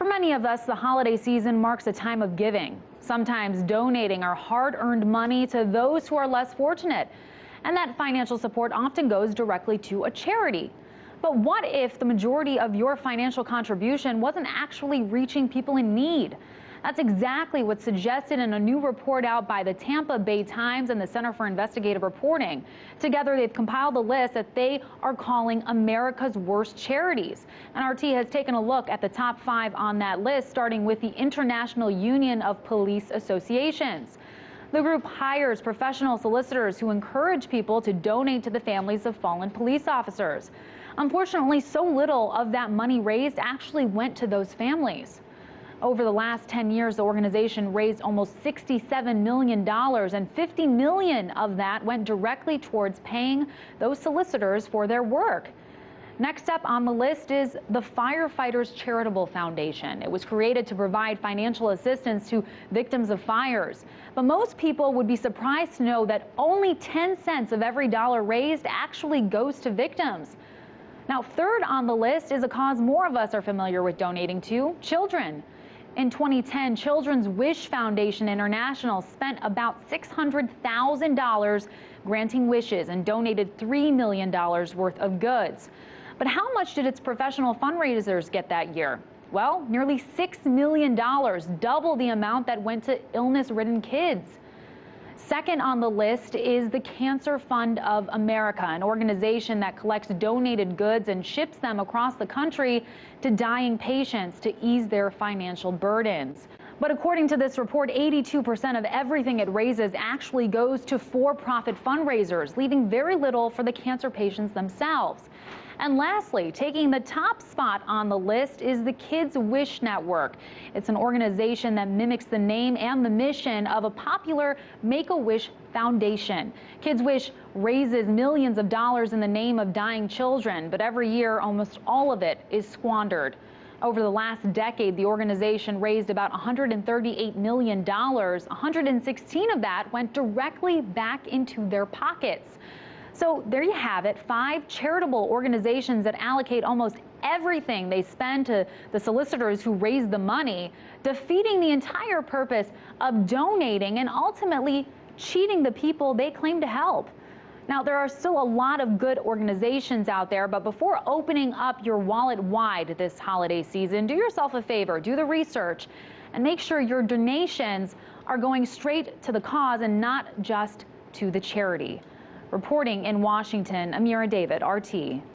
For many of us, the holiday season marks a time of giving, sometimes donating our hard-earned money to those who are less fortunate. And that financial support often goes directly to a charity. But what if the majority of your financial contribution wasn't actually reaching people in need? That's exactly what's suggested in a new report out by the Tampa Bay Times and the Center for Investigative Reporting. Together, they've compiled a list that they are calling America's Worst Charities. And RT has taken a look at the top 5 on that list, starting with the International Union of Police Associations. The group hires professional solicitors who encourage people to donate to the families of fallen police officers. Unfortunately, so little of that money raised actually went to those families. Over the last 10 years, the organization raised almost $67 million, and $50 million of that went directly towards paying those solicitors for their work. Next up on the list is the Firefighters Charitable Foundation. It was created to provide financial assistance to victims of fires. But most people would be surprised to know that only 10 cents of every dollar raised actually goes to victims. Now, third on the list is a cause more of us are familiar with donating to: children. In 2010, Children's Wish Foundation International spent about $600,000 granting wishes and donated $3 million worth of goods. But how much did its professional fundraisers get that year? Well, nearly $6 million, double the amount that went to illness-ridden kids. Second on the list is the Cancer Fund of America, an organization that collects donated goods and ships them across the country to dying patients to ease their financial burdens. But according to this report, 82% of everything it raises actually goes to for-profit fundraisers, leaving very little for the cancer patients themselves. And lastly, taking the top spot on the list is the Kids Wish Network. It's an organization that mimics the name and the mission of a popular Make-A-Wish Foundation. Kids Wish raises millions of dollars in the name of dying children, but every year almost all of it is squandered. Over the last decade, the organization raised about $138 million. 116 of that went directly back into their pockets. So there you have it, 5 charitable organizations that allocate almost everything they spend to the solicitors who raise the money, defeating the entire purpose of donating and ultimately cheating the people they claim to help. Now, there are still a lot of good organizations out there, but before opening up your wallet wide this holiday season, do yourself a favor, do the research, and make sure your donations are going straight to the cause and not just to the charity. Reporting in Washington, Ameera David, RT.